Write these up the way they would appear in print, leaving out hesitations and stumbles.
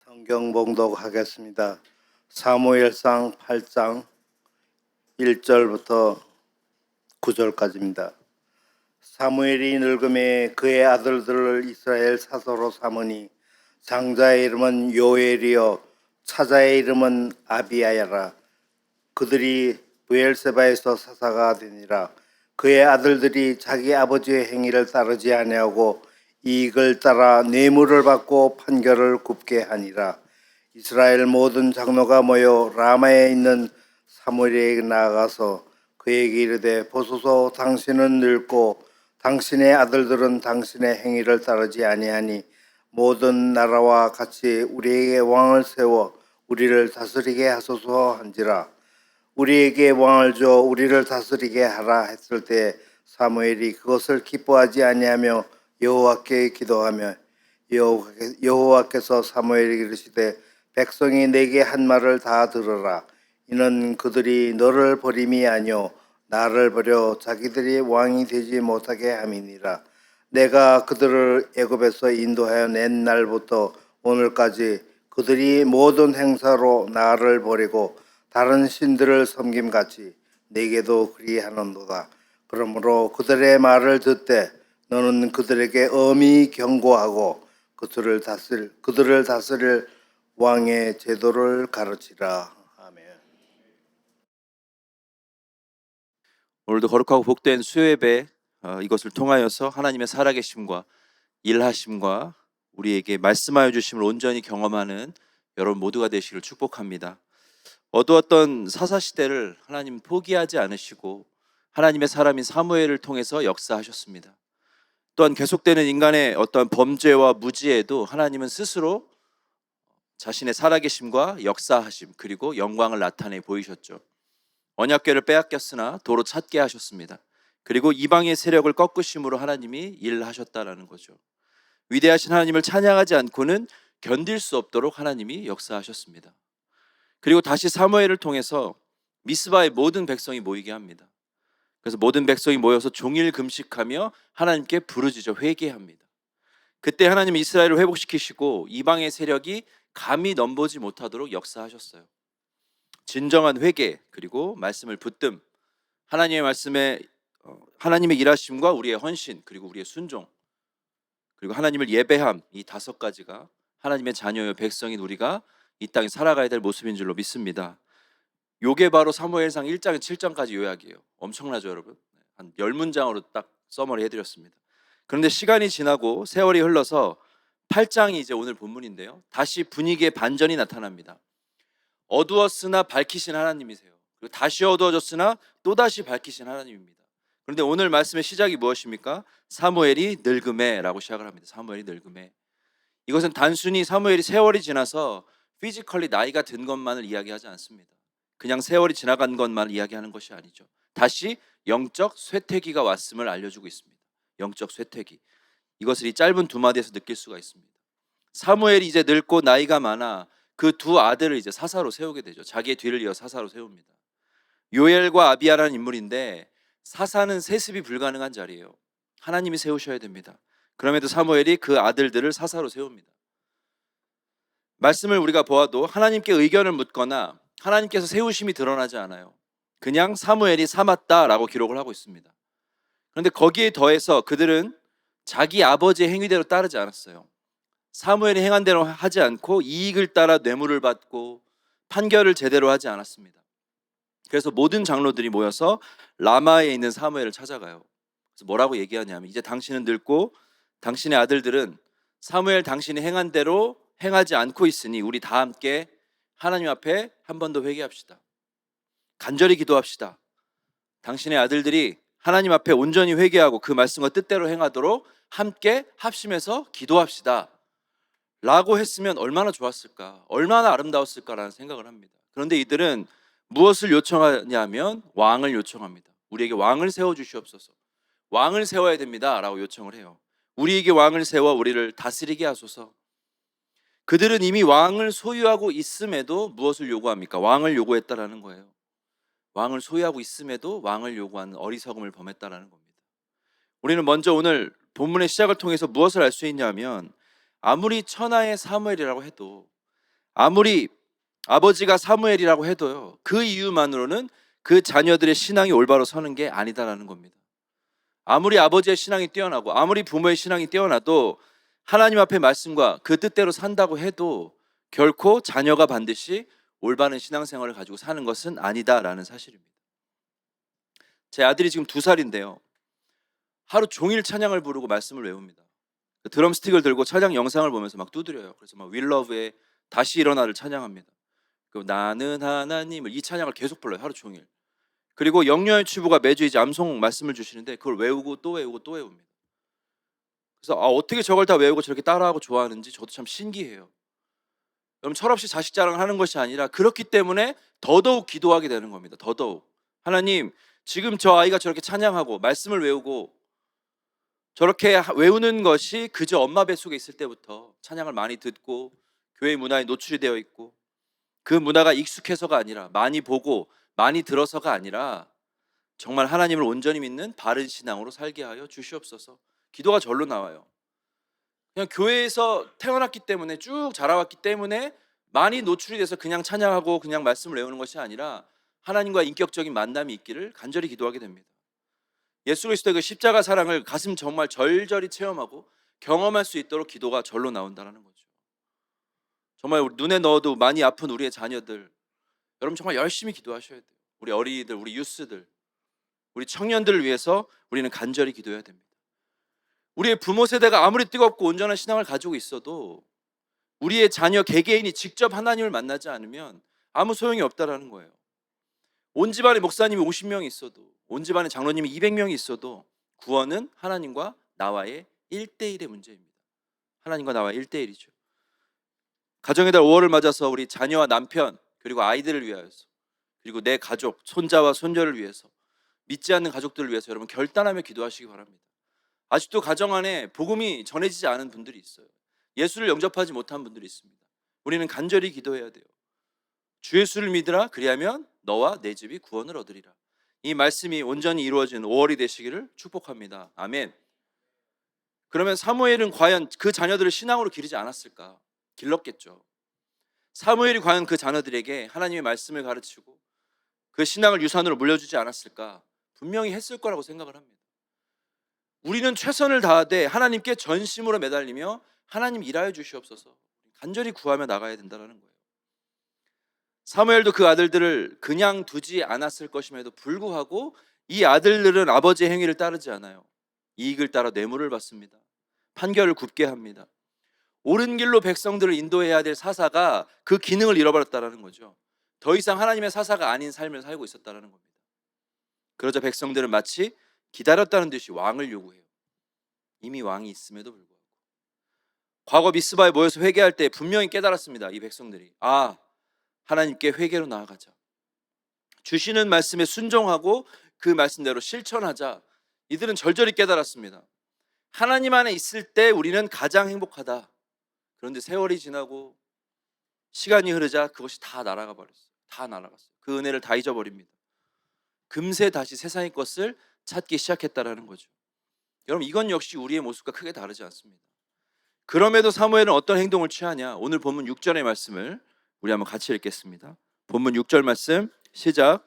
성경 봉독하겠습니다. 사무엘상 8장 1절부터 9절까지입니다. 사무엘이 늙음에 그의 아들들을 이스라엘 사서로 삼으니 장자의 이름은 요엘이요 차자의 이름은 아비야라. 그들이 브엘세바에서 사사가 되니라. 그의 아들들이 자기 아버지의 행위를 따르지 아니하고 이익을 따라 뇌물을 받고 판결을 굽게 하니라. 이스라엘 모든 장로가 모여 라마에 있는 사무엘에게 나아가서 그에게 이르되 보소서, 당신은 늙고 당신의 아들들은 당신의 행위를 따르지 아니하니 모든 나라와 같이 우리에게 왕을 세워 우리를 다스리게 하소서 한지라. 우리에게 왕을 줘 우리를 다스리게 하라 했을 때 사무엘이 그것을 기뻐하지 아니하며 여호와께 기도하며 여호와께서 사무엘에게 이르시되 백성이 내게 한 말을 다 들으라. 이는 그들이 너를 버림이 아니요 나를 버려 자기들이 왕이 되지 못하게 함이니라. 내가 그들을 애굽에서 인도하여 낸 날부터 오늘까지 그들이 모든 행사로 나를 버리고 다른 신들을 섬김같이 내게도 그리하는도다. 그러므로 그들의 말을 듣되 너는 그들에게 엄히 경고하고 그들을 다스릴 왕의 제도를 가르치라. 아멘. 오늘도 거룩하고 복된 수요예배 이것을 통하여서 하나님의 살아계심과 일하심과 우리에게 말씀하여 주심을 온전히 경험하는 여러분 모두가 되시기를 축복합니다. 어두웠던 사사시대를 하나님 포기하지 않으시고 하나님의 사람인 사무엘을 통해서 역사하셨습니다. 또한 계속되는 인간의 어떤 범죄와 무지에도 하나님은 스스로 자신의 살아계심과 역사하심 그리고 영광을 나타내 보이셨죠. 언약궤를 빼앗겼으나 도로 찾게 하셨습니다. 그리고 이방의 세력을 꺾으심으로 하나님이 일하셨다라는 거죠. 위대하신 하나님을 찬양하지 않고는 견딜 수 없도록 하나님이 역사하셨습니다. 그리고 다시 사무엘을 통해서 미스바의 모든 백성이 모이게 합니다. 그래서 모든 백성이 모여서 종일 금식하며 하나님께 부르짖어 회개합니다. 그때 하나님이 이스라엘을 회복시키시고 이방의 세력이 감히 넘보지 못하도록 역사하셨어요. 진정한 회개 그리고 말씀을 붙듦, 하나님의 말씀에 하나님의 일하심과 우리의 헌신 그리고 우리의 순종 그리고 하나님을 예배함, 이 5가지가 하나님의 자녀여 백성인 우리가 이 땅에 살아가야 될 모습인 줄로 믿습니다. 요게 바로 사무엘상 1장 7장까지 요약이에요. 엄청나죠 여러분? 한 10문장으로 딱 서머리 해드렸습니다. 그런데 시간이 지나고 세월이 흘러서 8장이 이제 오늘 본문인데요, 다시 분위기의 반전이 나타납니다. 어두웠으나 밝히신 하나님이세요. 그리고 다시 어두워졌으나 또다시 밝히신 하나님입니다. 그런데 오늘 말씀의 시작이 무엇입니까? 사무엘이 늙음에라고 시작을 합니다. 사무엘이 늙음에. 이것은 단순히 사무엘이 세월이 지나서 피지컬리 나이가 든 것만을 이야기하지 않습니다. 그냥 세월이 지나간 것만 이야기하는 것이 아니죠. 다시 영적 쇠퇴기가 왔음을 알려주고 있습니다. 영적 쇠퇴기. 이것을 이 짧은 2마디에서 느낄 수가 있습니다. 사무엘이 이제 늙고 나이가 많아 그 2 아들을 이제 사사로 세우게 되죠. 자기의 뒤를 이어 사사로 세웁니다. 요엘과 아비야라는 인물인데 사사는 세습이 불가능한 자리예요. 하나님이 세우셔야 됩니다. 그럼에도 사무엘이 그 아들들을 사사로 세웁니다. 말씀을 우리가 보아도 하나님께 의견을 묻거나 하나님께서 세우심이 드러나지 않아요. 그냥 사무엘이 삼았다라고 기록을 하고 있습니다. 그런데 거기에 더해서 그들은 자기 아버지의 행위대로 따르지 않았어요. 사무엘이 행한 대로 하지 않고 이익을 따라 뇌물을 받고 판결을 제대로 하지 않았습니다. 그래서 모든 장로들이 모여서 라마에 있는 사무엘을 찾아가요. 그래서 뭐라고 얘기하냐면, 이제 당신은 늙고 당신의 아들들은 사무엘 당신이 행한 대로 행하지 않고 있으니 우리 다 함께 하나님 앞에 한 번 더 회개합시다. 간절히 기도합시다. 당신의 아들들이 하나님 앞에 온전히 회개하고 그 말씀과 뜻대로 행하도록 함께 합심해서 기도합시다 라고 했으면 얼마나 좋았을까, 얼마나 아름다웠을까라는 생각을 합니다. 그런데 이들은 무엇을 요청하냐면 왕을 요청합니다. 우리에게 왕을 세워주시옵소서. 왕을 세워야 됩니다 라고 요청을 해요. 우리에게 왕을 세워 우리를 다스리게 하소서. 그들은 이미 왕을 소유하고 있음에도 무엇을 요구합니까? 왕을 요구했다라는 거예요. 왕을 소유하고 있음에도 왕을 요구하는 어리석음을 범했다라는 겁니다. 우리는 먼저 오늘 본문의 시작을 통해서 무엇을 알 수 있냐면, 아무리 천하의 사무엘이라고 해도 아무리 아버지가 사무엘이라고 해도요, 그 이유만으로는 그 자녀들의 신앙이 올바로 서는 게 아니다라는 겁니다. 아무리 아버지의 신앙이 뛰어나고 아무리 부모의 신앙이 뛰어나도 하나님 앞에 말씀과 그 뜻대로 산다고 해도 결코 자녀가 반드시 올바른 신앙생활을 가지고 사는 것은 아니다라는 사실입니다. 제 아들이 지금 2살인데요. 하루 종일 찬양을 부르고 말씀을 외웁니다. 드럼스틱을 들고 찬양 영상을 보면서 막 두드려요. 그래서 막 윌러브의 다시 일어나를 찬양합니다. 나는 하나님을, 이 찬양을 계속 불러요. 하루 종일. 그리고 영유아인 주부가 매주 이제 암송 말씀을 주시는데 그걸 외우고 또 외우고 또 외웁니다. 그래서 어떻게 저걸 다 외우고 저렇게 따라하고 좋아하는지 저도 참 신기해요. 여러분, 철없이 자식 자랑을 하는 것이 아니라 그렇기 때문에 더더욱 기도하게 되는 겁니다. 더더욱 하나님, 지금 저 아이가 저렇게 찬양하고 말씀을 외우고 저렇게 외우는 것이 그저 엄마 뱃속에 있을 때부터 찬양을 많이 듣고 교회 문화에 노출이 되어 있고 그 문화가 익숙해서가 아니라 많이 보고 많이 들어서가 아니라 정말 하나님을 온전히 믿는 바른 신앙으로 살게 하여 주시옵소서. 기도가 절로 나와요. 그냥 교회에서 태어났기 때문에 쭉 자라왔기 때문에 많이 노출이 돼서 그냥 찬양하고 그냥 말씀을 외우는 것이 아니라 하나님과 인격적인 만남이 있기를 간절히 기도하게 됩니다. 예수 그리스도의 그 십자가 사랑을 가슴 정말 절절히 체험하고 경험할 수 있도록 기도가 절로 나온다는 거죠. 정말 눈에 넣어도 많이 아픈 우리의 자녀들, 여러분 정말 열심히 기도하셔야 돼요. 우리 어린이들, 우리 유스들, 우리 청년들을 위해서 우리는 간절히 기도해야 됩니다. 우리의 부모 세대가 아무리 뜨겁고 온전한 신앙을 가지고 있어도 우리의 자녀 개개인이 직접 하나님을 만나지 않으면 아무 소용이 없다라는 거예요. 온 집안에 목사님이 50명이 있어도, 온 집안에 장로님이 200명이 있어도 구원은 하나님과 나와의 1대1의 문제입니다. 하나님과 나와의 1대1이죠. 가정의 달 5월을 맞아서 우리 자녀와 남편 그리고 아이들을 위하여서, 그리고 내 가족, 손자와 손녀를 위해서, 믿지 않는 가족들을 위해서 여러분 결단하며 기도하시기 바랍니다. 아직도 가정 안에 복음이 전해지지 않은 분들이 있어요. 예수를 영접하지 못한 분들이 있습니다. 우리는 간절히 기도해야 돼요. 주 예수를 믿으라, 그리하면 너와 내 집이 구원을 얻으리라. 이 말씀이 온전히 이루어진 5월이 되시기를 축복합니다. 아멘. 그러면 사무엘은 과연 그 자녀들을 신앙으로 기르지 않았을까? 길렀겠죠. 사무엘이 과연 그 자녀들에게 하나님의 말씀을 가르치고 그 신앙을 유산으로 물려주지 않았을까? 분명히 했을 거라고 생각을 합니다. 우리는 최선을 다하되 하나님께 전심으로 매달리며 하나님 일하여 주시옵소서 간절히 구하며 나가야 된다는 거예요. 사무엘도 그 아들들을 그냥 두지 않았을 것임에도 불구하고 이 아들들은 아버지의 행위를 따르지 않아요. 이익을 따라 뇌물을 받습니다. 판결을 굽게 합니다. 옳은 길로 백성들을 인도해야 될 사사가 그 기능을 잃어버렸다는 거죠. 더 이상 하나님의 사사가 아닌 삶을 살고 있었다는 겁니다. 그러자 백성들은 마치 기다렸다는 듯이 왕을 요구해요. 이미 왕이 있음에도 불구하고. 과거 미스바에 모여서 회개할 때 분명히 깨달았습니다. 이 백성들이 하나님께 회개로 나아가자, 주시는 말씀에 순종하고 그 말씀대로 실천하자. 이들은 절절히 깨달았습니다. 하나님 안에 있을 때 우리는 가장 행복하다. 그런데 세월이 지나고 시간이 흐르자 그것이 다 날아가 버렸어요. 다 날아갔어요. 그 은혜를 다 잊어버립니다. 금세 다시 세상의 것을 찾기 시작했다라는 거죠. 여러분, 이건 역시 우리의 모습과 크게 다르지 않습니다. 그럼에도 사무엘은 어떤 행동을 취하냐? 오늘 본문 6절의 말씀을 우리 한번 같이 읽겠습니다. 본문 6절 말씀 시작.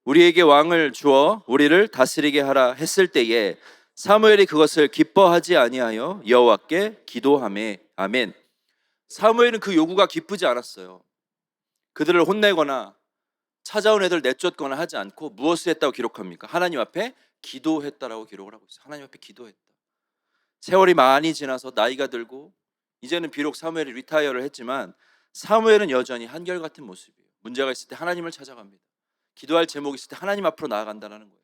우리에게 왕을 주어 우리를 다스리게 하라 했을 때에 사무엘이 그것을 기뻐하지 아니하여 여호와께 기도하매. 아멘. 사무엘은 그 요구가 기쁘지 않았어요. 그들을 혼내거나 찾아온 애들 내쫓거나 하지 않고 무엇을 했다고 기록합니까? 하나님 앞에 기도했다라고 기록을 하고 있어요. 하나님 앞에 기도했다. 세월이 많이 지나서 나이가 들고 이제는 비록 사무엘이 리타이어를 했지만 사무엘은 여전히 한결같은 모습이에요. 문제가 있을 때 하나님을 찾아갑니다. 기도할 제목이 있을 때 하나님 앞으로 나아간다는 거예요.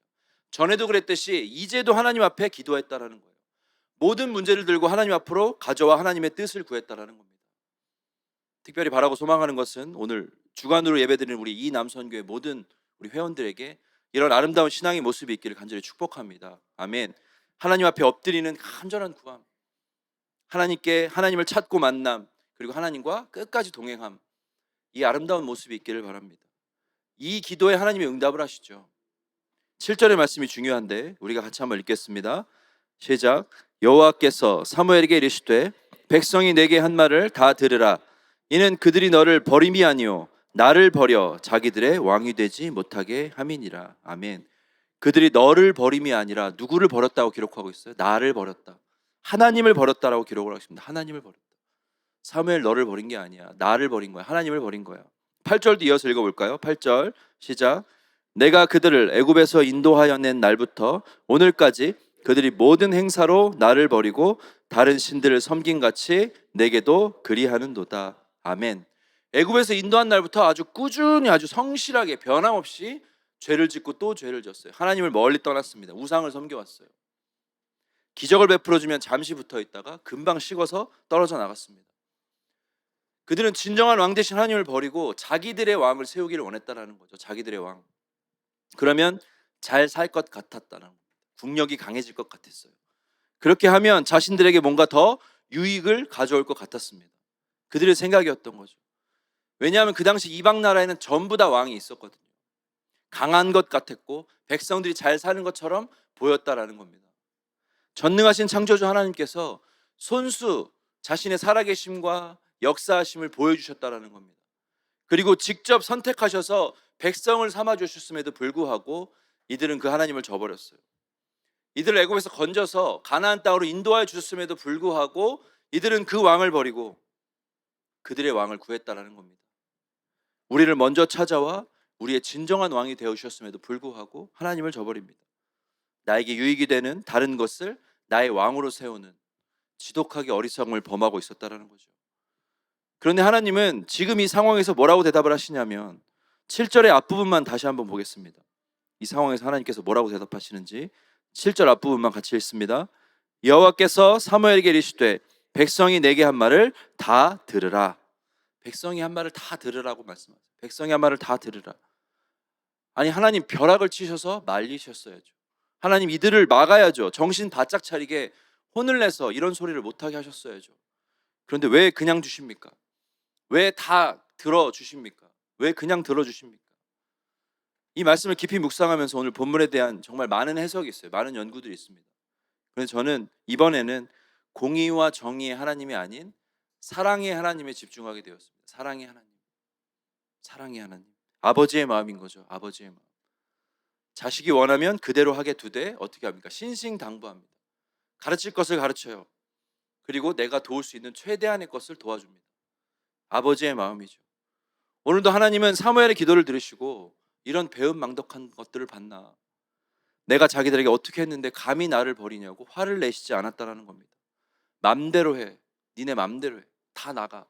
전에도 그랬듯이 이제도 하나님 앞에 기도했다라는 거예요. 모든 문제를 들고 하나님 앞으로 가져와 하나님의 뜻을 구했다라는 겁니다. 특별히 바라고 소망하는 것은 오늘 주간으로 예배드리는 우리 이 남선교회 모든 우리 회원들에게 이런 아름다운 신앙의 모습이 있기를 간절히 축복합니다. 아멘. 하나님 앞에 엎드리는 간절한 구함, 하나님께 하나님을 찾고 만남, 그리고 하나님과 끝까지 동행함, 이 아름다운 모습이 있기를 바랍니다. 이 기도에 하나님이 응답을 하시죠. 7절의 말씀이 중요한데 우리가 같이 한번 읽겠습니다. 시작. 여호와께서 사무엘에게 이르시되 백성이 내게 한 말을 다 들으라. 이는 그들이 너를 버림이 아니요 나를 버려 자기들의 왕이 되지 못하게 함이니라. 아멘. 그들이 너를 버림이 아니라 누구를 버렸다고 기록하고 있어요? 나를 버렸다. 하나님을 버렸다라고 기록을 하고 있습니다. 하나님을 버렸다. 사무엘 너를 버린 게 아니야. 나를 버린 거야. 하나님을 버린 거야. 8절도 이어서 읽어볼까요? 8절 시작. 내가 그들을 애굽에서 인도하여 낸 날부터 오늘까지 그들이 모든 행사로 나를 버리고 다른 신들을 섬긴 같이 내게도 그리하는도다. 아멘. 애굽에서 인도한 날부터 아주 꾸준히 아주 성실하게 변함없이 죄를 짓고 또 죄를 졌어요. 하나님을 멀리 떠났습니다. 우상을 섬겨왔어요. 기적을 베풀어주면 잠시 붙어 있다가 금방 식어서 떨어져 나갔습니다. 그들은 진정한 왕 대신 하나님을 버리고 자기들의 왕을 세우기를 원했다라는 거죠. 자기들의 왕. 그러면 잘 살 것 같았다는 겁니다. 국력이 강해질 것 같았어요. 그렇게 하면 자신들에게 뭔가 더 유익을 가져올 것 같았습니다. 그들의 생각이었던 거죠. 왜냐하면 그 당시 이방 나라에는 전부 다 왕이 있었거든요. 강한 것 같았고 백성들이 잘 사는 것처럼 보였다라는 겁니다. 전능하신 창조주 하나님께서 손수 자신의 살아계심과 역사하심을 보여주셨다라는 겁니다. 그리고 직접 선택하셔서 백성을 삼아주셨음에도 불구하고 이들은 그 하나님을 저버렸어요. 이들을 애굽에서 건져서 가나안 땅으로 인도하여 주셨음에도 불구하고 이들은 그 왕을 버리고 그들의 왕을 구했다라는 겁니다. 우리를 먼저 찾아와 우리의 진정한 왕이 되어주셨음에도 불구하고 하나님을 저버립니다. 나에게 유익이 되는 다른 것을 나의 왕으로 세우는 지독하게 어리석음을 범하고 있었다라는 거죠. 그런데 하나님은 지금 이 상황에서 뭐라고 대답을 하시냐면 7절의 앞부분만 다시 한번 보겠습니다. 이 상황에서 하나님께서 뭐라고 대답하시는지 7절 앞부분만 같이 읽습니다. 여호와께서 사무엘에게 이르시되 백성이 내게 한 말을 다 들으라. 백성이 한 말을 다 들으라고 말씀하세요. 백성이 한 말을 다 들으라. 아니 하나님 벼락을 치셔서 말리셨어야죠. 하나님 이들을 막아야죠. 정신 바짝 차리게 혼을 내서 이런 소리를 못하게 하셨어야죠. 그런데 왜 그냥 주십니까? 왜 다 들어주십니까? 왜 그냥 들어주십니까? 이 말씀을 깊이 묵상하면서 오늘 본문에 대한 정말 많은 해석이 있어요. 많은 연구들이 있습니다. 그래서 저는 이번에는 공의와 정의의 하나님이 아닌 사랑의 하나님에 집중하게 되었습니다. 사랑의 하나님. 사랑의 하나님. 아버지의 마음인 거죠. 아버지의 마음. 자식이 원하면 그대로 하게 두되 어떻게 합니까? 신신당부합니다. 가르칠 것을 가르쳐요. 그리고 내가 도울 수 있는 최대한의 것을 도와줍니다. 아버지의 마음이죠. 오늘도 하나님은 사무엘의 기도를 들으시고 이런 배은망덕한 것들을 봤나? 내가 자기들에게 어떻게 했는데 감히 나를 버리냐고 화를 내시지 않았다라는 겁니다. 맘대로 해. 니네 맘대로 해. 다 나가.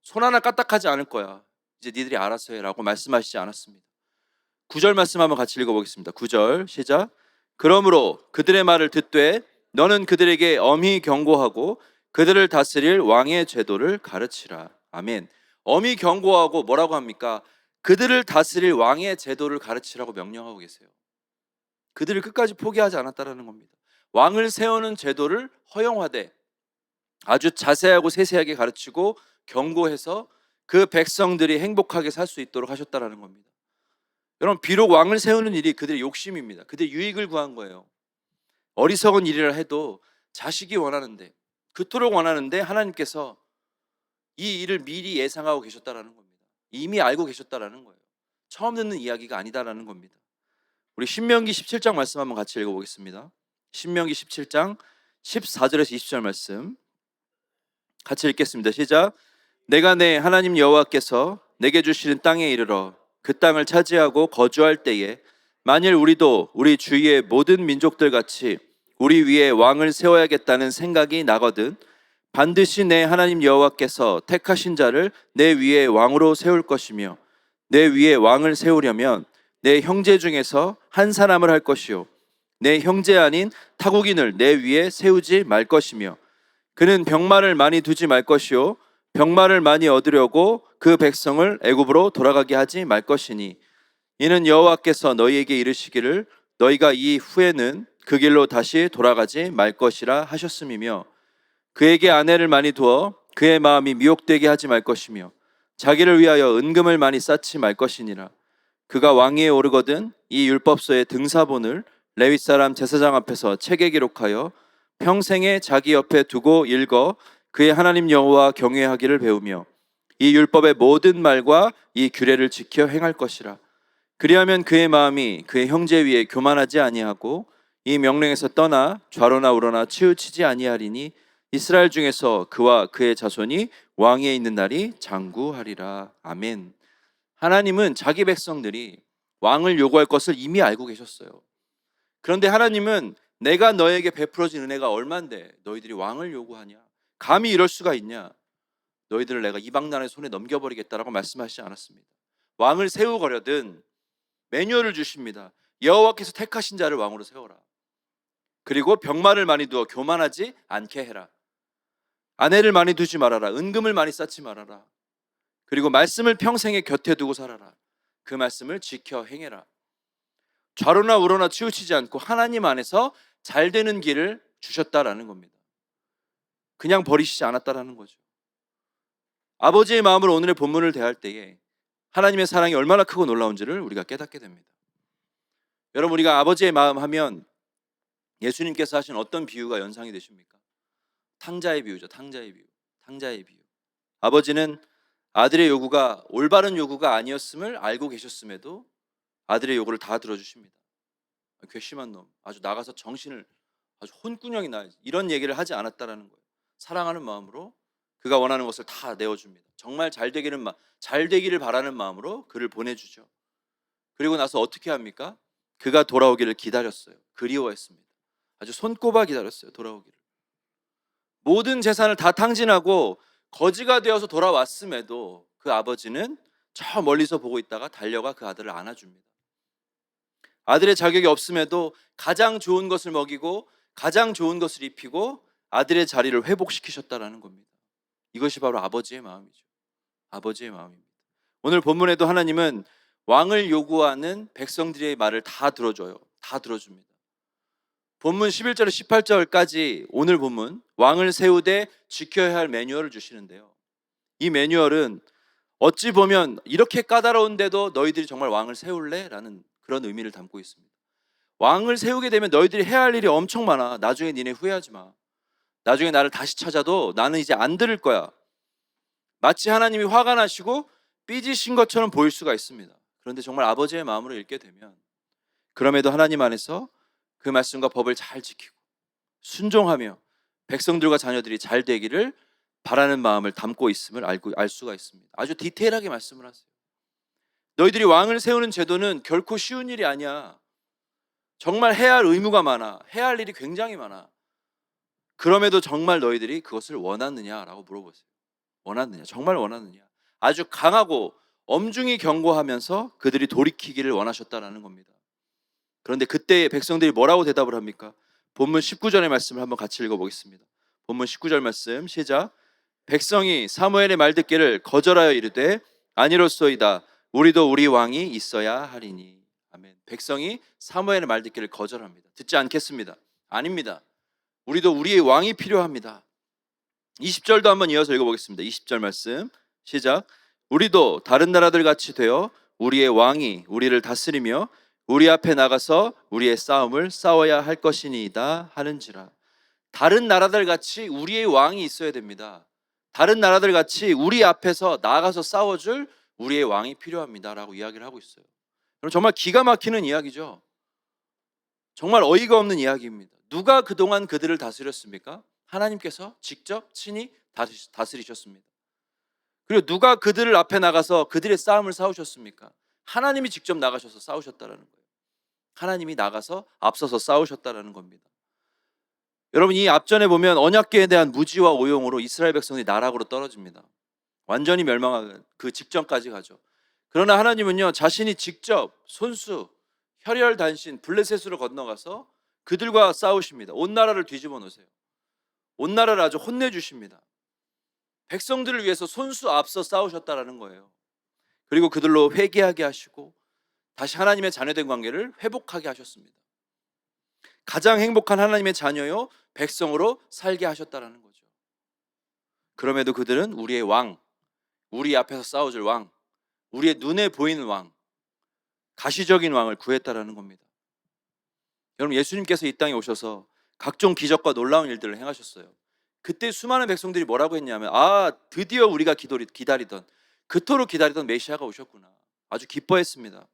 손 하나 까딱하지 않을 거야. 이제 니들이 알아서 해라고 말씀하시지 않았습니다. 9절 말씀 한번 같이 읽어보겠습니다. 9절 시작. 그러므로 그들의 말을 듣되 너는 그들에게 엄히 경고하고 그들을 다스릴 왕의 제도를 가르치라. 아멘. 엄히 경고하고 뭐라고 합니까? 그들을 다스릴 왕의 제도를 가르치라고 명령하고 계세요. 그들을 끝까지 포기하지 않았다라는 겁니다. 왕을 세우는 제도를 허용하되 아주 자세하고 세세하게 가르치고 경고해서 그 백성들이 행복하게 살 수 있도록 하셨다라는 겁니다. 여러분 비록 왕을 세우는 일이 그들의 욕심입니다. 그들의 유익을 구한 거예요. 어리석은 일이라 해도 자식이 원하는데 그토록 원하는데 하나님께서 이 일을 미리 예상하고 계셨다라는 겁니다. 이미 알고 계셨다라는 거예요. 처음 듣는 이야기가 아니다라는 겁니다. 우리 신명기 17장 말씀 한번 같이 읽어보겠습니다. 신명기 17장 14절에서 20절 말씀 같이 읽겠습니다. 시작. 내가 내 하나님 여호와께서 내게 주시는 땅에 이르러 그 땅을 차지하고 거주할 때에 만일 우리도 우리 주위의 모든 민족들 같이 우리 위에 왕을 세워야겠다는 생각이 나거든 반드시 내 하나님 여호와께서 택하신 자를 내 위에 왕으로 세울 것이며 내 위에 왕을 세우려면 내 형제 중에서 한 사람을 할 것이요 내 형제 아닌 타국인을 내 위에 세우지 말 것이며 그는 병마를 많이 두지 말 것이요 병마를 많이 얻으려고 그 백성을 애굽으로 돌아가게 하지 말 것이니 이는 여호와께서 너희에게 이르시기를 너희가 이 후에는 그 길로 다시 돌아가지 말 것이라 하셨음이며 그에게 아내를 많이 두어 그의 마음이 미혹되게 하지 말 것이며 자기를 위하여 은금을 많이 쌓지 말 것이니라. 그가 왕위에 오르거든 이 율법서의 등사본을 레위 사람 제사장 앞에서 책에 기록하여 평생에 자기 옆에 두고 읽어 그의 하나님 여호와 경외하기를 배우며 이 율법의 모든 말과 이 규례를 지켜 행할 것이라. 그리하면 그의 마음이 그의 형제 위에 교만하지 아니하고 이 명령에서 떠나 좌로나 우로나 치우치지 아니하리니 이스라엘 중에서 그와 그의 자손이 왕위에 있는 날이 장구하리라. 아멘. 하나님은 자기 백성들이 왕을 요구할 것을 이미 알고 계셨어요. 그런데 하나님은 내가 너에게 베풀어진 은혜가 얼만데 너희들이 왕을 요구하냐? 감히 이럴 수가 있냐? 너희들을 내가 이방 나라의 손에 넘겨버리겠다라고 말씀하시지 않았습니다. 왕을 세우거려든 매뉴얼을 주십니다. 여호와께서 택하신 자를 왕으로 세워라. 그리고 병마를 많이 두어 교만하지 않게 해라. 아내를 많이 두지 말아라. 은금을 많이 쌓지 말아라. 그리고 말씀을 평생에 곁에 두고 살아라. 그 말씀을 지켜 행해라. 좌로나 우로나 치우치지 않고 하나님 안에서 잘 되는 길을 주셨다라는 겁니다. 그냥 버리시지 않았다라는 거죠. 아버지의 마음으로 오늘의 본문을 대할 때에 하나님의 사랑이 얼마나 크고 놀라운지를 우리가 깨닫게 됩니다. 여러분, 우리가 아버지의 마음 하면 예수님께서 하신 어떤 비유가 연상이 되십니까? 탕자의 비유죠. 탕자의 비유. 탕자의 비유. 아버지는 아들의 요구가 올바른 요구가 아니었음을 알고 계셨음에도 아들의 요구를 다 들어주십니다. 괘씸한 놈, 아주 나가서 정신을 아주 혼꾸녕이 나, 이런 얘기를 하지 않았다라는 거예요. 사랑하는 마음으로 그가 원하는 것을 다 내어줍니다. 정말 잘 되기를 바라는 마음으로 그를 보내주죠. 그리고 나서 어떻게 합니까? 그가 돌아오기를 기다렸어요. 그리워했습니다. 아주 손꼽아 기다렸어요. 돌아오기를. 모든 재산을 다 탕진하고 거지가 되어서 돌아왔음에도 그 아버지는 저 멀리서 보고 있다가 달려가 그 아들을 안아줍니다. 아들의 자격이 없음에도 가장 좋은 것을 먹이고 가장 좋은 것을 입히고 아들의 자리를 회복시키셨다라는 겁니다. 이것이 바로 아버지의 마음이죠. 아버지의 마음입니다. 오늘 본문에도 하나님은 왕을 요구하는 백성들의 말을 다 들어줘요. 다 들어줍니다. 본문 11절에서 18절까지 오늘 본문 왕을 세우되 지켜야 할 매뉴얼을 주시는데요. 이 매뉴얼은 어찌 보면 이렇게 까다로운데도 너희들이 정말 왕을 세울래? 라는 그런 의미를 담고 있습니다. 왕을 세우게 되면 너희들이 해야 할 일이 엄청 많아. 나중에 니네 후회하지 마. 나중에 나를 다시 찾아도 나는 이제 안 들을 거야. 마치 하나님이 화가 나시고 삐지신 것처럼 보일 수가 있습니다. 그런데 정말 아버지의 마음으로 읽게 되면 그럼에도 하나님 안에서 그 말씀과 법을 잘 지키고 순종하며 백성들과 자녀들이 잘 되기를 바라는 마음을 담고 있음을 알 수가 있습니다. 아주 디테일하게 말씀을 하세요. 너희들이 왕을 세우는 제도는 결코 쉬운 일이 아니야. 정말 해야 할 의무가 많아. 해야 할 일이 굉장히 많아. 그럼에도 정말 너희들이 그것을 원하느냐라고 물어보세요. 원하느냐? 정말 원하느냐? 아주 강하고 엄중히 경고하면서 그들이 돌이키기를 원하셨다라는 겁니다. 그런데 그때 백성들이 뭐라고 대답을 합니까? 본문 19절의 말씀을 한번 같이 읽어보겠습니다. 본문 19절 말씀 시작. 백성이 사무엘의 말 듣기를 거절하여 이르되 아니로소이다. 우리도 우리 왕이 있어야 하리니. 아멘. 백성이 사무엘의 말 듣기를 거절합니다. 듣지 않겠습니다. 아닙니다. 우리도 우리의 왕이 필요합니다. 20절도 한번 이어서 읽어보겠습니다. 20절 말씀 시작. 우리도 다른 나라들 같이 되어 우리의 왕이 우리를 다스리며 우리 앞에 나가서 우리의 싸움을 싸워야 할 것이니이다 하는지라. 다른 나라들 같이 우리의 왕이 있어야 됩니다. 다른 나라들 같이 우리 앞에서 나가서 싸워줄 우리의 왕이 필요합니다 라고 이야기를 하고 있어요. 그럼 정말 기가 막히는 이야기죠. 정말 어이가 없는 이야기입니다. 누가 그동안 그들을 다스렸습니까? 하나님께서 직접 친히 다스리셨습니다. 그리고 누가 그들을 앞에 나가서 그들의 싸움을 싸우셨습니까? 하나님이 직접 나가셔서 싸우셨다라는 거예요. 하나님이 나가서 앞서서 싸우셨다라는 겁니다. 여러분, 이 앞전에 보면 언약궤에 대한 무지와 오용으로 이스라엘 백성이 나락으로 떨어집니다. 완전히 멸망하는 그 직전까지 가죠. 그러나 하나님은요, 자신이 직접 손수 혈혈단신 블레셋으로 건너가서 그들과 싸우십니다. 온 나라를 뒤집어 놓으세요. 온 나라를 아주 혼내주십니다. 백성들을 위해서 손수 앞서 싸우셨다라는 거예요. 그리고 그들로 회개하게 하시고 다시 하나님의 자녀된 관계를 회복하게 하셨습니다. 가장 행복한 하나님의 자녀요 백성으로 살게 하셨다라는 거죠. 그럼에도 그들은 우리의 왕, 우리 앞에서 싸워줄 왕, 우리의 눈에 보이는 왕, 가시적인 왕을 구했다라는 겁니다. 여러분, 예수님께서 이 땅에 오셔서 각종 기적과 놀라운 일들을 행하셨어요. 그때 수많은 백성들이 뭐라고 했냐면 드디어 우리가 기다리던 그토록 기다리던 메시아가 오셨구나. 아주 기뻐했습니다.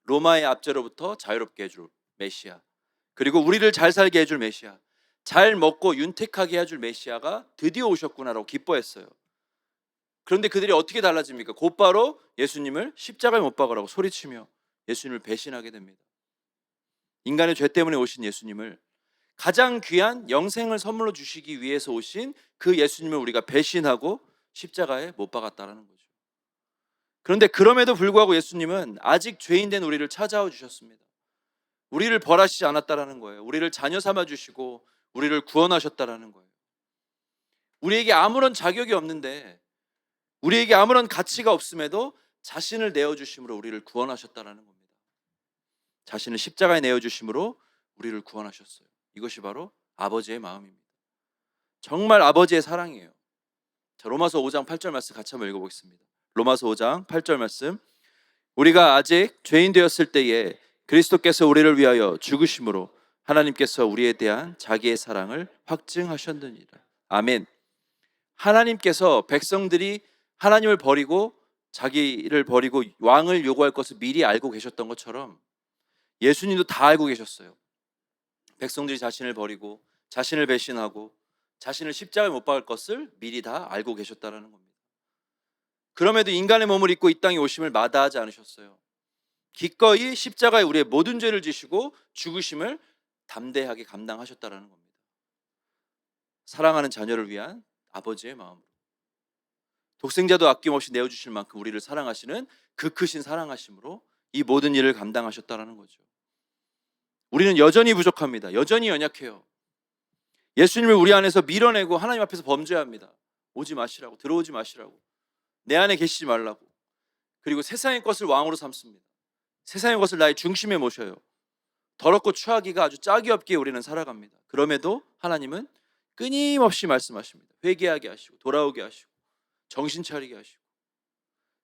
로마의 압제로부터 자유롭게 해줄 메시아, 그리고 우리를 잘 살게 해줄 메시아, 잘 먹고 윤택하게 해줄 메시아가 드디어 오셨구나라고 기뻐했어요. 그런데 그들이 어떻게 달라집니까? 곧바로 예수님을 십자가에 못 박으라고 소리치며 예수님을 배신하게 됩니다. 인간의 죄 때문에 오신 예수님을, 가장 귀한 영생을 선물로 주시기 위해서 오신 그 예수님을 우리가 배신하고 십자가에 못 박았다라는 거죠. 그런데 그럼에도 불구하고 예수님은 아직 죄인된 우리를 찾아와 주셨습니다. 우리를 벌하시지 않았다라는 거예요. 우리를 자녀 삼아 주시고 우리를 구원하셨다라는 거예요. 우리에게 아무런 자격이 없는데, 우리에게 아무런 가치가 없음에도 자신을 내어주심으로 우리를 구원하셨다라는 겁니다. 자신을 십자가에 내어주심으로 우리를 구원하셨어요. 이것이 바로 아버지의 마음입니다. 정말 아버지의 사랑이에요. 자, 로마서 5장 8절 말씀 같이 한번 읽어보겠습니다. 로마서 5장 8절 말씀. 우리가 아직 죄인 되었을 때에 그리스도께서 우리를 위하여 죽으심으로 하나님께서 우리에 대한 자기의 사랑을 확증하셨느니라. 아멘. 하나님께서 백성들이 하나님을 버리고 자기를 버리고 왕을 요구할 것을 미리 알고 계셨던 것처럼 예수님도 다 알고 계셨어요. 백성들이 자신을 버리고 자신을 배신하고 자신을 십자가에 못 박을 것을 미리 다 알고 계셨다는 겁니다. 그럼에도 인간의 몸을 입고 이 땅에 오심을 마다하지 않으셨어요. 기꺼이 십자가에 우리의 모든 죄를 지시고 죽으심을 담대하게 감당하셨다는 겁니다. 사랑하는 자녀를 위한 아버지의 마음으로, 독생자도 아낌없이 내어주실 만큼 우리를 사랑하시는 그 크신 사랑하심으로 이 모든 일을 감당하셨다는 거죠. 우리는 여전히 부족합니다. 여전히 연약해요. 예수님을 우리 안에서 밀어내고 하나님 앞에서 범죄해야 합니다. 오지 마시라고, 들어오지 마시라고, 내 안에 계시지 말라고. 그리고 세상의 것을 왕으로 삼습니다. 세상의 것을 나의 중심에 모셔요. 더럽고 추하기가 아주 짝이 없기에 우리는 살아갑니다. 그럼에도 하나님은 끊임없이 말씀하십니다. 회개하게 하시고 돌아오게 하시고 정신 차리게 하시고,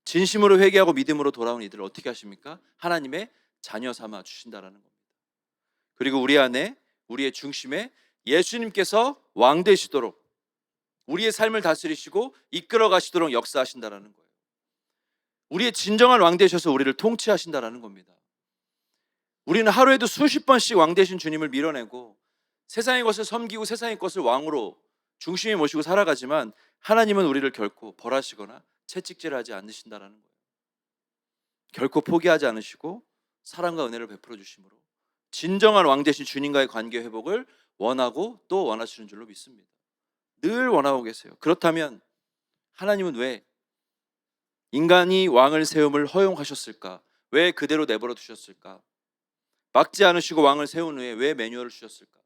진심으로 회개하고 믿음으로 돌아온 이들을 어떻게 하십니까? 하나님의 자녀 삼아 주신다라는 겁니다. 그리고 우리 안에, 우리의 중심에 예수님께서 왕 되시도록, 우리의 삶을 다스리시고 이끌어 가시도록 역사하신다라는 거예요. 우리의 진정한 왕 되셔서 우리를 통치하신다라는 겁니다. 우리는 하루에도 수십 번씩 왕 되신 주님을 밀어내고 세상의 것을 섬기고 세상의 것을 왕으로 중심에 모시고 살아가지만 하나님은 우리를 결코 벌하시거나 채찍질하지 않으신다라는 거예요. 결코 포기하지 않으시고 사랑과 은혜를 베풀어 주심으로 진정한 왕 되신 주님과의 관계 회복을 원하고 또 원하시는 줄로 믿습니다. 늘 원하고 계세요. 그렇다면 하나님은 왜 인간이 왕을 세움을 허용하셨을까? 왜 그대로 내버려 두셨을까? 막지 않으시고 왕을 세운 후에 왜 매뉴얼을 주셨을까?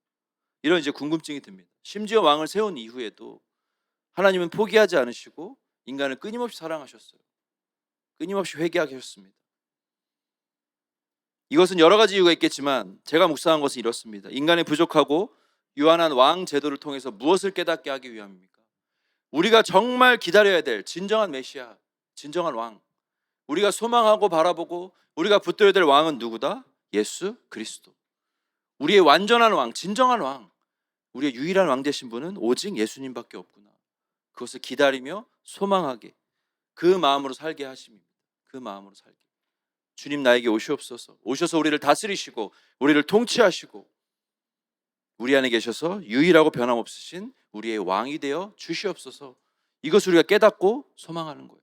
이런 이제 궁금증이 듭니다. 심지어 왕을 세운 이후에도 하나님은 포기하지 않으시고 인간을 끊임없이 사랑하셨어요. 끊임없이 회개하게 하셨습니다. 이것은 여러 가지 이유가 있겠지만 제가 묵상한 것은 이렇습니다. 인간의 부족하고 유한한 왕 제도를 통해서 무엇을 깨닫게 하기 위함입니까? 우리가 정말 기다려야 될 진정한 메시아, 진정한 왕, 우리가 소망하고 바라보고 우리가 붙들어야 될 왕은 누구다? 예수 그리스도. 우리의 완전한 왕, 진정한 왕, 우리의 유일한 왕 되신 분은 오직 예수님밖에 없구나. 그것을 기다리며 소망하게, 그 마음으로 살게 하십니다. 그 마음으로 살게. 주님 나에게 오시옵소서. 오셔서 우리를 다스리시고 우리를 통치하시고 우리 안에 계셔서 유일하고 변함없으신 우리의 왕이 되어 주시옵소서. 이것을 우리가 깨닫고 소망하는 거예요.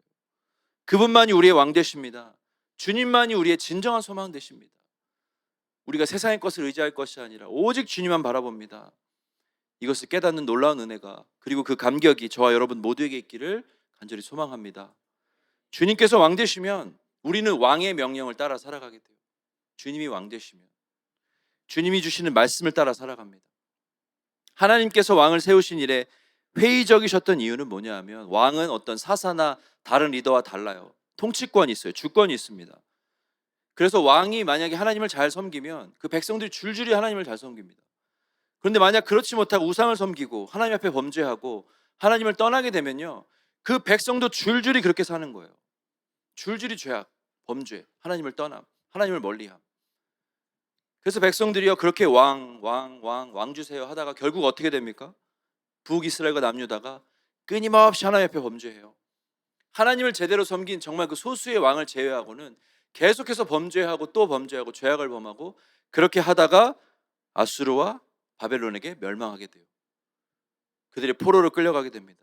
그분만이 우리의 왕 되십니다. 주님만이 우리의 진정한 소망 되십니다. 우리가 세상의 것을 의지할 것이 아니라 오직 주님만 바라봅니다. 이것을 깨닫는 놀라운 은혜가, 그리고 그 감격이 저와 여러분 모두에게 있기를 간절히 소망합니다. 주님께서 왕 되시면 우리는 왕의 명령을 따라 살아가게 돼요. 주님이 왕 되시면 주님이 주시는 말씀을 따라 살아갑니다. 하나님께서 왕을 세우신 일에 회의적이셨던 이유는 뭐냐 하면, 왕은 어떤 사사나 다른 리더와 달라요. 통치권이 있어요. 주권이 있습니다. 그래서 왕이 만약에 하나님을 잘 섬기면 그 백성들이 줄줄이 하나님을 잘 섬깁니다. 그런데 만약 그렇지 못하고 우상을 섬기고 하나님 앞에 범죄하고 하나님을 떠나게 되면요, 그 백성도 줄줄이 그렇게 사는 거예요. 줄줄이 죄악, 범죄, 하나님을 떠남, 하나님을 멀리함. 그래서 백성들이요 그렇게 왕 주세요 하다가 결국 어떻게 됩니까? 북이스라엘과 남유다가 끊임없이 하나님 앞에 범죄해요. 하나님을 제대로 섬긴 정말 그 소수의 왕을 제외하고는 계속해서 범죄하고 또 범죄하고 죄악을 범하고, 그렇게 하다가 아수르와 바벨론에게 멸망하게 돼요. 그들이 포로로 끌려가게 됩니다.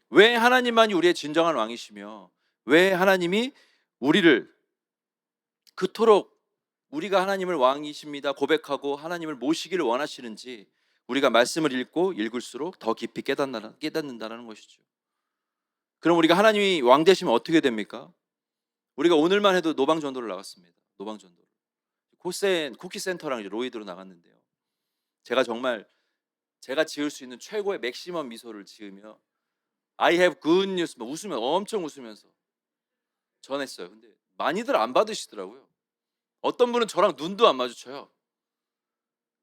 왜 하나님만이 우리의 진정한 왕이시며 왜 하나님이 우리를 그토록 우리가 하나님을 왕이십니다 고백하고 하나님을 모시기를 원하시는지 우리가 말씀을 읽고 읽을수록 더 깊이 깨닫는다는 것이죠. 그럼 우리가 하나님이 왕 되시면 어떻게 됩니까? 우리가 오늘만 해도 노방전도를 나갔습니다. 노방전도를 쿠키 센터랑 이제 로이드로 나갔는데요. 제가 정말 제가 지을 수 있는 최고의 맥시멈 미소를 지으며 I have good news 웃으면 엄청 웃으면서 전했어요. 근데 많이들 안 받으시더라고요. 어떤 분은 저랑 눈도 안 마주쳐요.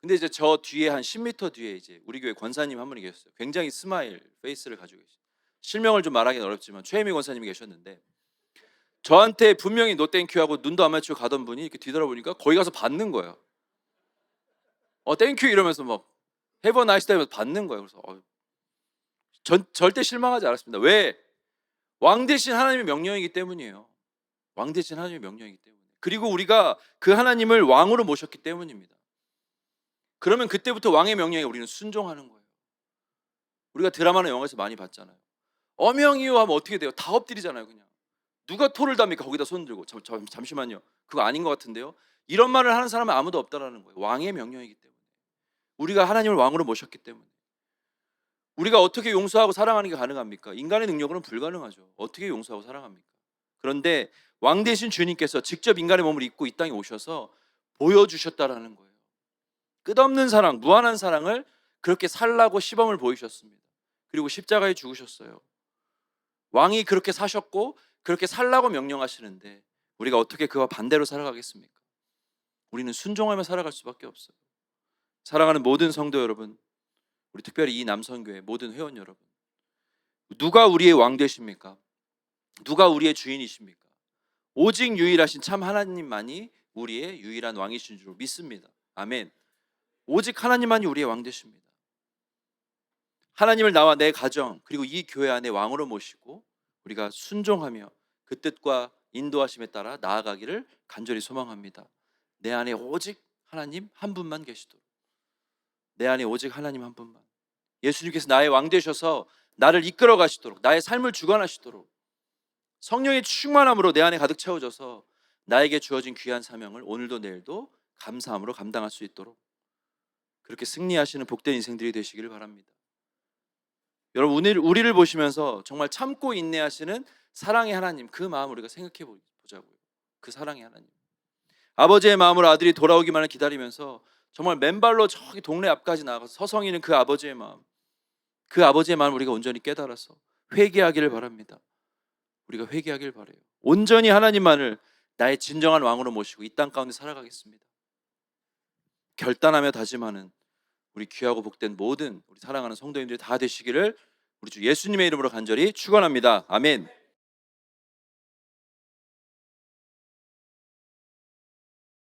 근데 이제 저 뒤에 한 10m 뒤에 이제 우리 교회 권사님 한 분이 계셨어요. 굉장히 스마일 페이스를 가지고 계시죠. 실명을 좀 말하기는 어렵지만 최혜미 권사님이 계셨는데 저한테 분명히 노 땡큐 하고 눈도 안 마주치고 가던 분이 이렇게 뒤돌아보니까 거기 가서 받는 거예요. 땡큐 이러면서 막 have a nice day 하면서 받는 거예요. 그래서 절대 실망하지 않았습니다. 왜? 왕 대신 하나님의 명령이기 때문이에요. 왕 대신 하나님의 명령이기 때문에. 그리고 우리가 그 하나님을 왕으로 모셨기 때문입니다. 그러면 그때부터 왕의 명령에 우리는 순종하는 거예요. 우리가 드라마나 영화에서 많이 봤잖아요. 어명이요 하면 어떻게 돼요? 다 엎드리잖아요. 그냥 누가 토를 답니까? 거기다 손 들고 잠시만요. 그거 아닌 것 같은데요. 이런 말을 하는 사람은 아무도 없다라는 거예요. 왕의 명령이기 때문에. 우리가 하나님을 왕으로 모셨기 때문에. 우리가 어떻게 용서하고 사랑하는 게 가능합니까? 인간의 능력으로는 불가능하죠. 어떻게 용서하고 사랑합니까? 그런데 왕 대신 주님께서 직접 인간의 몸을 입고 이 땅에 오셔서 보여주셨다라는 거예요. 끝없는 사랑, 무한한 사랑을 그렇게 살라고 시범을 보이셨습니다. 그리고 십자가에 죽으셨어요. 왕이 그렇게 사셨고 그렇게 살라고 명령하시는데 우리가 어떻게 그와 반대로 살아가겠습니까? 우리는 순종하며 살아갈 수밖에 없어요. 사랑하는 모든 성도 여러분, 우리 특별히 이 남선교회 모든 회원 여러분, 누가 우리의 왕 되십니까? 누가 우리의 주인이십니까? 오직 유일하신 참 하나님만이 우리의 유일한 왕이신 줄 믿습니다. 아멘. 오직 하나님만이 우리의 왕 되십니다. 하나님을 나와 내 가정 그리고 이 교회 안에 왕으로 모시고 우리가 순종하며 그 뜻과 인도하심에 따라 나아가기를 간절히 소망합니다. 내 안에 오직 하나님 한 분만 계시도록, 내 안에 오직 하나님 한 분만, 예수님께서 나의 왕 되셔서 나를 이끌어 가시도록, 나의 삶을 주관하시도록 성령의 충만함으로 내 안에 가득 채워져서 나에게 주어진 귀한 사명을 오늘도 내일도 감사함으로 감당할 수 있도록 그렇게 승리하시는 복된 인생들이 되시기를 바랍니다. 여러분, 우리를 보시면서 정말 참고 인내하시는 사랑의 하나님, 그 마음 우리가 생각해 보자고요. 그 사랑의 하나님, 아버지의 마음으로 아들이 돌아오기만을 기다리면서 정말 맨발로 저기 동네 앞까지 나가서 서성이는 그 아버지의 마음, 그 아버지의 마음을 우리가 온전히 깨달아서 회개하기를 바랍니다. 우리가 회개하길 바라요. 온전히 하나님만을 나의 진정한 왕으로 모시고 이 땅 가운데 살아가겠습니다. 결단하며 다짐하는 우리 귀하고 복된 모든 우리 사랑하는 성도님들이 다 되시기를 우리 주 예수님의 이름으로 간절히 축원합니다. 아멘.